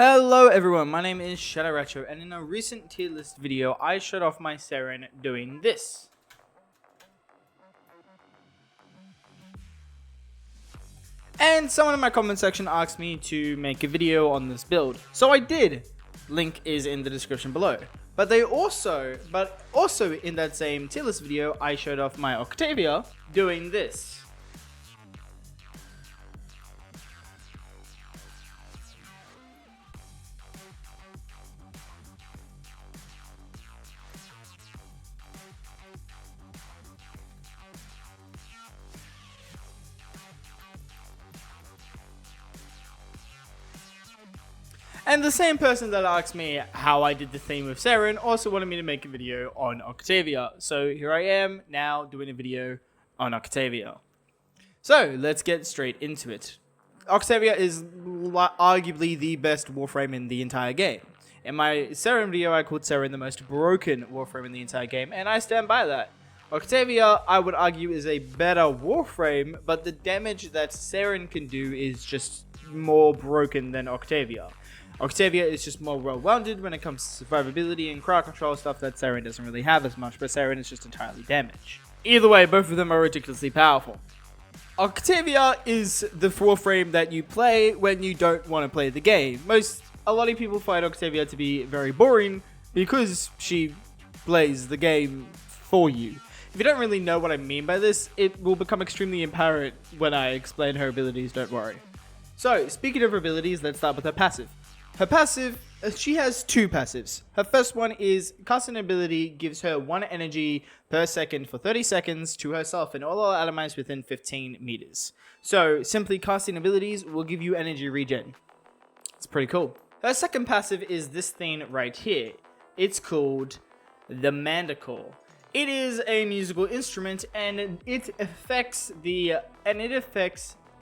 Hello everyone, my name is Racho, and in a recent tier list video I showed off my Seren doing this. And someone in my comment section asked me to make a video on this build, so I did. Link is in the description below. But also in that same tier list video I showed off my Octavia doing this. And the same person that asked me how I did the theme of Seren also wanted me to make a video on Octavia. So here I am now doing a video on Octavia. So let's get straight into it. Octavia is arguably the best Warframe in the entire game. In my Seren video I called Seren the most broken Warframe in the entire game, and I stand by that. Octavia, I would argue, is a better Warframe, but the damage that Seren can do is just more broken than Octavia. Octavia is just more well-rounded when it comes to survivability and crowd control, stuff that Seren doesn't really have as much, but Seren is just entirely damage. Either way, both of them are ridiculously powerful. Octavia is the Warframe that you play when you don't want to play the game. A lot of people find Octavia to be very boring because she plays the game for you. If you don't really know what I mean by this, it will become extremely apparent when I explain her abilities, don't worry. So, speaking of her abilities, let's start with her passive. Her passive, she has two passives. Her first one is casting ability gives her 1 energy per second for 30 seconds to herself and all other atomites within 15 meters. So simply casting abilities will give you energy regen. It's pretty cool. Her second passive is this thing right here. It's called the Manticore. It is a musical instrument and it affects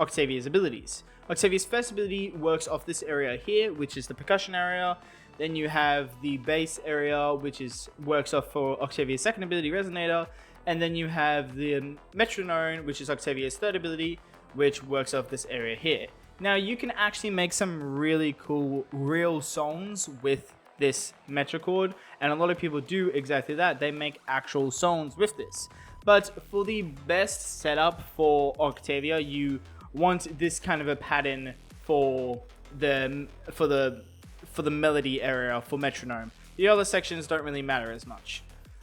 Octavia's abilities. Octavia's first ability works off this area here, which is the percussion area. Then you have the bass area, which works off for Octavia's second ability, Resonator. And then you have the metronome, which is Octavia's third ability, which works off this area here. Now you can actually make some really cool real songs with this metrochord, and a lot of people do exactly that. They make actual songs with this. But for the best setup for Octavia, you want this kind of a pattern for the melody area for metronome. The other sections don't really matter as much,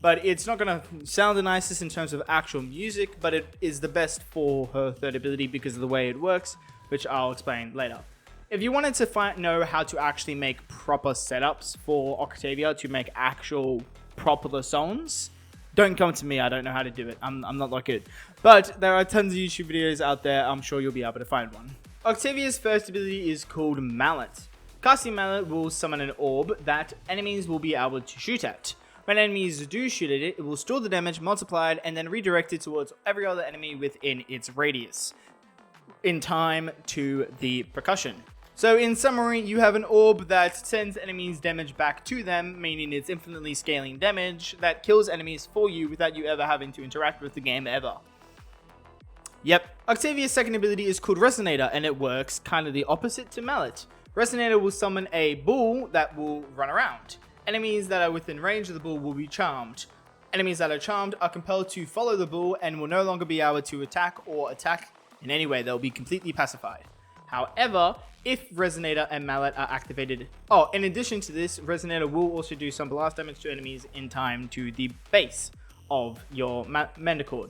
but it's not going to sound the nicest in terms of actual music, but it is the best for her third ability because of the way it works, which I'll explain later. If you wanted to know how to actually make proper setups for Octavia to make actual proper songs, don't come to me, I don't know how to do it. I'm not that good. But there are tons of YouTube videos out there, I'm sure you'll be able to find one. Octavia's first ability is called Mallet. Casting Mallet will summon an orb that enemies will be able to shoot at. When enemies do shoot at it, it will store the damage, multiply it, and then redirect it towards every other enemy within its radius, in time to the percussion. So in summary, you have an orb that sends enemies damage back to them, meaning it's infinitely scaling damage that kills enemies for you without you ever having to interact with the game ever. Yep. Octavia's second ability is called Resonator, and it works kind of the opposite to Mallet. Resonator will summon a bull that will run around. Enemies that are within range of the bull will be charmed. Enemies that are charmed are compelled to follow the bull and will no longer be able to attack in any way. They'll be completely pacified. However, if Resonator and Mallet are activated... Oh, in addition to this, Resonator will also do some blast damage to enemies in time to the base of your Manticore.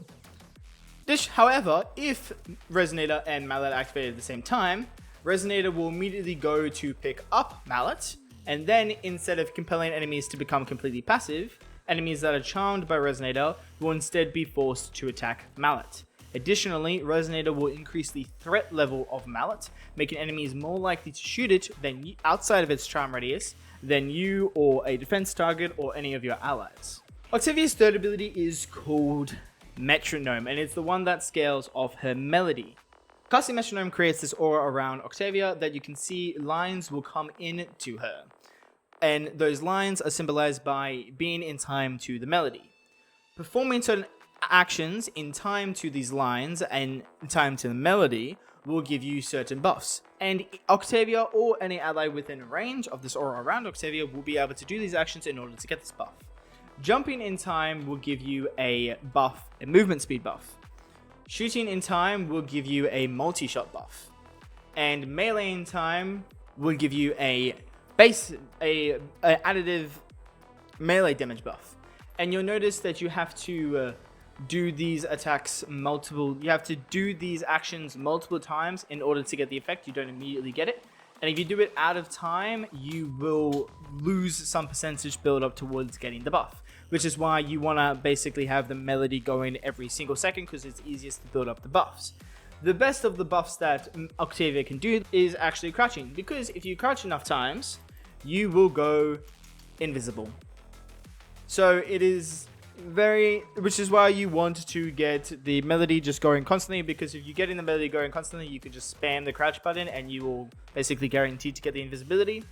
However, if Resonator and Mallet are activated at the same time, Resonator will immediately go to pick up Mallet, and then instead of compelling enemies to become completely passive, enemies that are charmed by Resonator will instead be forced to attack Mallet. Additionally, Resonator will increase the threat level of Mallet, making enemies more likely to shoot it outside of its charm radius than you or a defense target or any of your allies. Octavia's third ability is called Metronome, and it's the one that scales off her melody. Casting Metronome creates this aura around Octavia that you can see lines will come in to her, and those lines are symbolized by being in time to the melody. Performing certain actions in time to these lines and in time to the melody will give you certain buffs. And Octavia or any ally within range of this aura around Octavia will be able to do these actions in order to get this buff. Jumping in time will give you a buff, a movement speed buff. Shooting in time will give you a multi-shot buff. And melee in time will give you a additive melee damage buff. And you'll notice that you have to do these actions multiple times in order to get the effect. You don't immediately get it. And if you do it out of time, you will lose some percentage build up towards getting the buff. Which is why you want to basically have the melody going every single second, because it's easiest to build up the buffs. The best of the buffs that Octavia can do is actually crouching, because if you crouch enough times, you will go invisible. So it is which is why you want to get the melody just going constantly, because if you get in the melody going constantly, you can just spam the crouch button and you will basically guarantee to get the invisibility.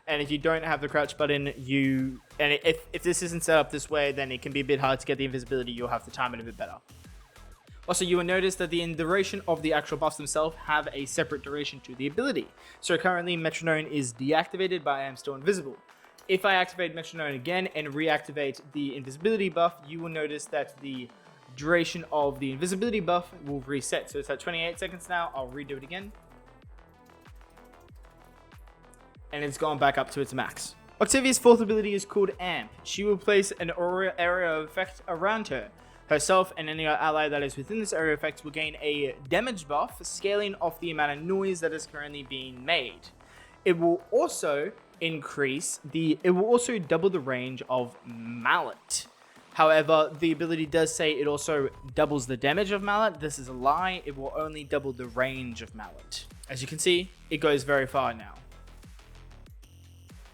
And if you don't have the crouch button, if this isn't set up this way, then it can be a bit hard to get the invisibility. You'll have to time it a bit better. Also, you will notice that the duration of the actual buffs themselves have a separate duration to the ability. So currently, Metronome is deactivated, but I am still invisible. If I activate Metronome again and reactivate the invisibility buff, you will notice that the duration of the invisibility buff will reset. So it's at 28 seconds now. I'll redo it again. And it's gone back up to its max. Octavia's fourth ability is called Amp. She will place an area of effect around her. Herself and any ally that is within this area of effect will gain a damage buff, scaling off the amount of noise that is currently being made. It will also double the range of Mallet. However, the ability does say it also doubles the damage of Mallet. This is a lie. It will only double the range of Mallet. As you can see, it goes very far now.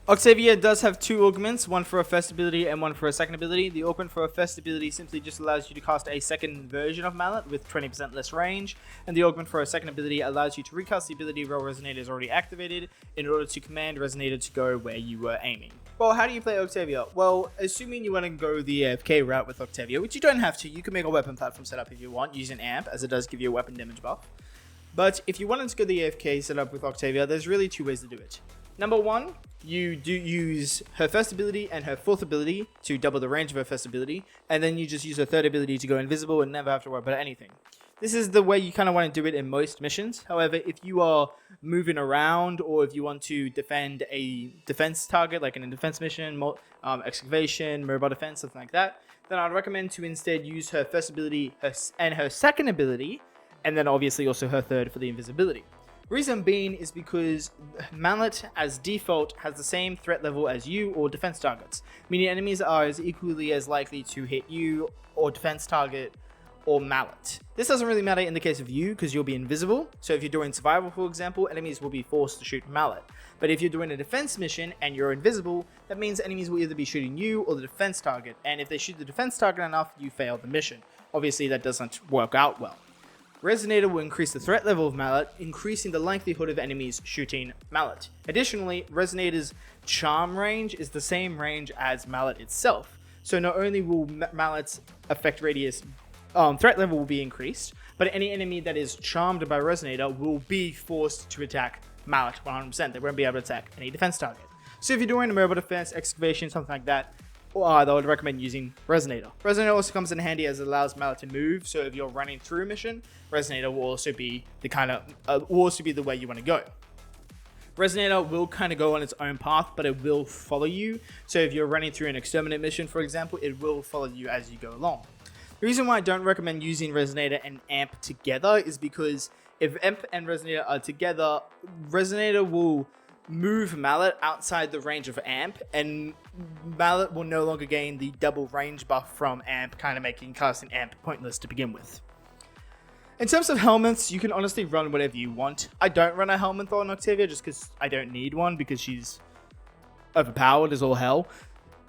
Octavia does have two augments, one for a first ability and one for a second ability. The augment for a first ability simply just allows you to cast a second version of Mallet with 20% less range, and the augment for a second ability allows you to recast the ability while Resonator is already activated in order to command Resonator to go where you were aiming. Well, how do you play Octavia? Well, assuming you want to go the AFK route with Octavia, which you don't have to, you can make a weapon platform setup if you want, using Amp, as it does give you a weapon damage buff. But if you wanted to go the AFK setup with Octavia, there's really two ways to do it. Number one, you do use her first ability and her fourth ability to double the range of her first ability, and then you just use her third ability to go invisible and never have to worry about anything. This is the way you kind of want to do it in most missions. However, if you are moving around, or if you want to defend a defense target, like in a defense mission, excavation, mobile defense, something like that, then I'd recommend to instead use her first ability and her second ability, and then obviously also her third for the invisibility. Reason being is because Mallet, as default, has the same threat level as you or defense targets, meaning enemies are as equally as likely to hit you or defense target or Mallet. This doesn't really matter in the case of you, because you'll be invisible. So if you're doing survival, for example, enemies will be forced to shoot Mallet. But if you're doing a defense mission and you're invisible, that means enemies will either be shooting you or the defense target. And if they shoot the defense target enough, you fail the mission. Obviously, that doesn't work out well. Resonator will increase the threat level of Mallet, increasing the likelihood of enemies shooting Mallet. Additionally, Resonator's charm range is the same range as Mallet itself. So not only will Mallet's effect radius threat level will be increased, but any enemy that is charmed by Resonator will be forced to attack Mallet 100%. They won't be able to attack any defense target. So if you're doing a mobile defense, excavation, something like that, I would recommend using Resonator. Resonator also comes in handy as it allows Mallet to move, so if you're running through a mission, Resonator will also be the way you want to go. Resonator will kind of go on its own path, but it will follow you. So if you're running through an exterminate mission, for example, it will follow you as you go along. The reason why I don't recommend using Resonator and Amp together is because if Amp and Resonator are together, Resonator will move Mallet outside the range of Amp, and Mallet will no longer gain the double range buff from Amp, kind of making casting Amp pointless to begin with. In terms of Helminths, you can honestly run whatever you want. I don't run a Helminth on Octavia just because I don't need one, because she's overpowered as all hell.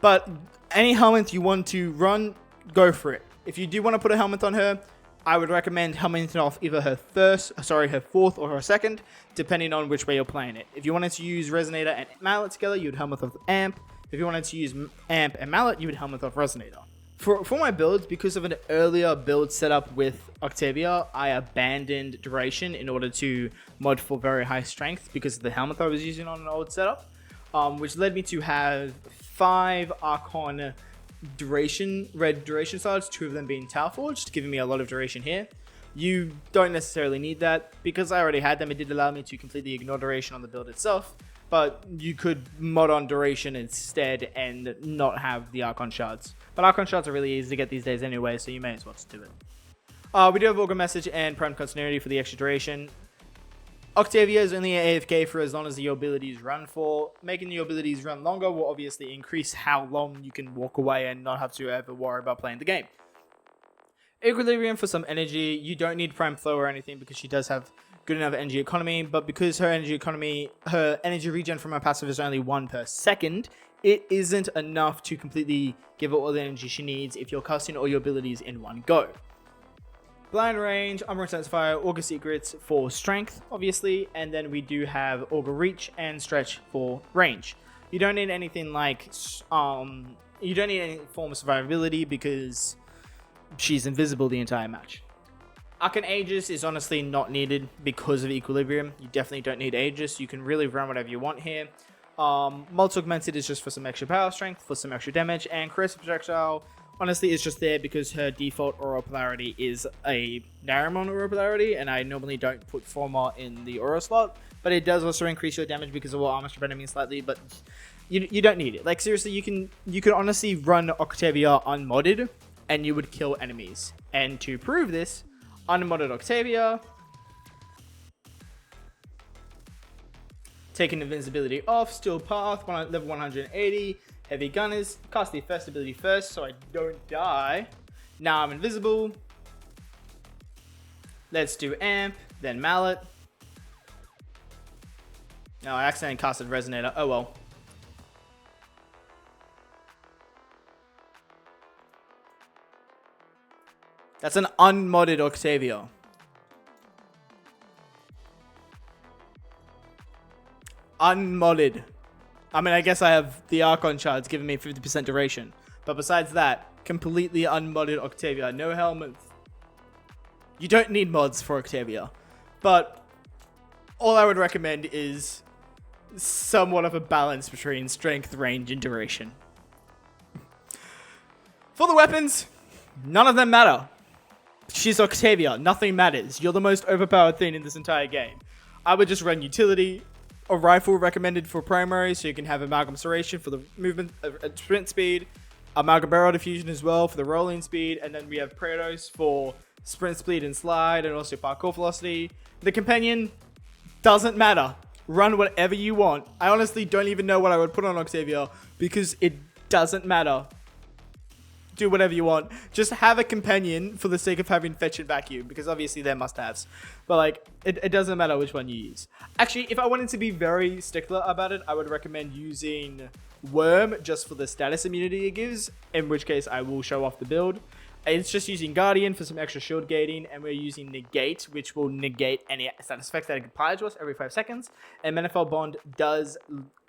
But any Helminth you want to run, go for it. If you do want to put a Helminth on her, I would recommend Helminth off either her fourth or her second, depending on which way you're playing it. If you wanted to use Resonator and Mallet together, you would Helminth off Amp. If you wanted to use Amp and Mallet, you would Helminth off Resonator. For my builds, because of an earlier build setup with Octavia, I abandoned duration in order to mod for very high strength because of the Helminth I was using on an old setup, which led me to have 5 Archon red duration shards, 2 of them being Tower Forged, giving me a lot of duration here. You don't necessarily need that. Because I already had them, it did allow me to completely ignore duration on the build itself, but you could mod on duration instead and not have the Archon Shards. But Archon Shards are really easy to get these days anyway, so you may as well just do it. We do have Augur Message and Prime Continuity for the extra duration. Octavia is only AFK for as long as your abilities run for. Making your abilities run longer will obviously increase how long you can walk away and not have to ever worry about playing the game. Equilibrium for some energy. You don't need Prime Flow or anything because she does have good enough energy economy, but because her energy regen from her passive is only 1 per second, it isn't enough to completely give her all the energy she needs if you're casting all your abilities in one go. Blind Range, Umbral Intensifier, Augur Secrets for strength, obviously, and then we do have Augur Reach and Stretch for range. You don't need anything like, you don't need any form of survivability because she's invisible the entire match. Arcane Aegis is honestly not needed because of Equilibrium. You definitely don't need Aegis. You can really run whatever you want here. Multi-Augmented is just for some extra power strength, for some extra damage, and Corrosive Projectile honestly is just there because her default aura polarity is a Naramon aura polarity, and I normally don't put Forma in the aura slot, but it does also increase your damage because it will armor strip enemies slightly, but you don't need it. Like seriously, you can honestly run Octavia unmodded and you would kill enemies. And to prove this, unmodded Octavia, taking invincibility off, Steel Path, level 180, Heavy Gunners, cast the first ability first so I don't die. Now I'm invisible. Let's do Amp, then Mallet. No, I accidentally casted Resonator, oh well. That's an unmodded Octavia. Unmodded. I mean, I guess I have the Archon Shards giving me 50% duration. But besides that, completely unmodded Octavia. No Helminth. You don't need mods for Octavia. But all I would recommend is somewhat of a balance between strength, range, and duration. For the weapons, none of them matter. She's Octavia. Nothing matters. You're the most overpowered thing in this entire game. I would just run utility. A rifle recommended for primary, so you can have Amalgam Serration for the movement, sprint speed. Amalgam Barrel Diffusion as well for the rolling speed. And then we have Praetos for sprint speed and slide, and also parkour velocity. The companion doesn't matter. Run whatever you want. I honestly don't even know what I would put on Octavia because it doesn't matter. Do whatever you want. Just have a companion for the sake of having fetch and vacuum, because obviously they're must-haves. But like, it doesn't matter which one you use. Actually, if I wanted to be very stickler about it, I would recommend using Worm just for the status immunity it gives, in which case I will show off the build. It's just using Guardian for some extra shield gating, and we're using Negate, which will negate any status effects that apply to us every 5 seconds. And Manifold Bond does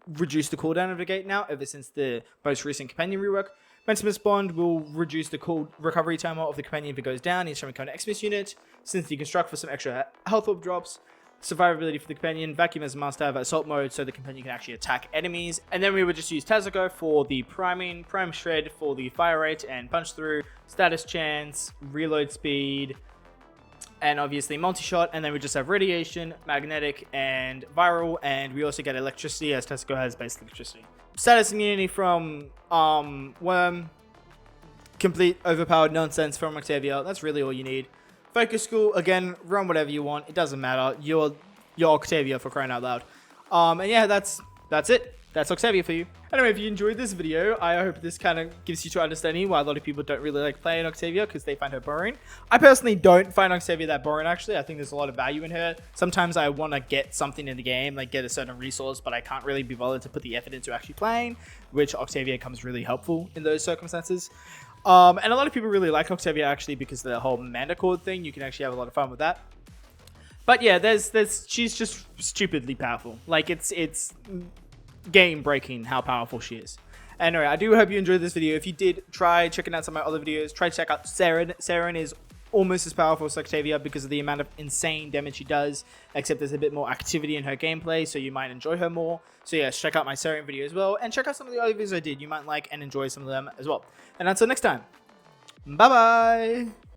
reduce the cooldown of Negate now, ever since the most recent companion rework. Mentimus Bond will reduce the recovery timer of the companion if it goes down each time we come to Xmas unit. Since Deconstruct for some extra health orb drops. Survivability for the companion. Vacuum as a must-have at assault mode so the companion can actually attack enemies. And then we would just use Tazako for the priming. Prime Shred for the fire rate and punch through. Status chance. Reload speed. And obviously multi-shot. And then we just have radiation, magnetic, and viral. And we also get electricity as Tazako has basic electricity. Status immunity from Worm. Complete overpowered nonsense from Octavia. That's really all you need. Focus School, again, run whatever you want. It doesn't matter. You're Octavia, for crying out loud. And yeah, that's it. That's Octavia for you. Anyway, if you enjoyed this video, I hope this kind of gives you to understanding why a lot of people don't really like playing Octavia because they find her boring. I personally don't find Octavia that boring, actually. I think there's a lot of value in her. Sometimes I want to get something in the game, like get a certain resource, but I can't really be bothered to put the effort into actually playing, which Octavia comes really helpful in those circumstances. And a lot of people really like Octavia, actually, because of the whole mana chord thing. You can actually have a lot of fun with that. But yeah, she's just stupidly powerful. Like, it's game breaking how powerful she is. Anyway, I do hope you enjoyed this video. If you did, try checking out some of my other videos. Try to check out Saren. Saren is almost as powerful as Octavia because of the amount of insane damage she does, except there's a bit more activity in her gameplay, so you might enjoy her more. So yeah, check out my Saren video as well, and check out some of the other videos I did. You might like and enjoy some of them as well. And until next time, bye bye.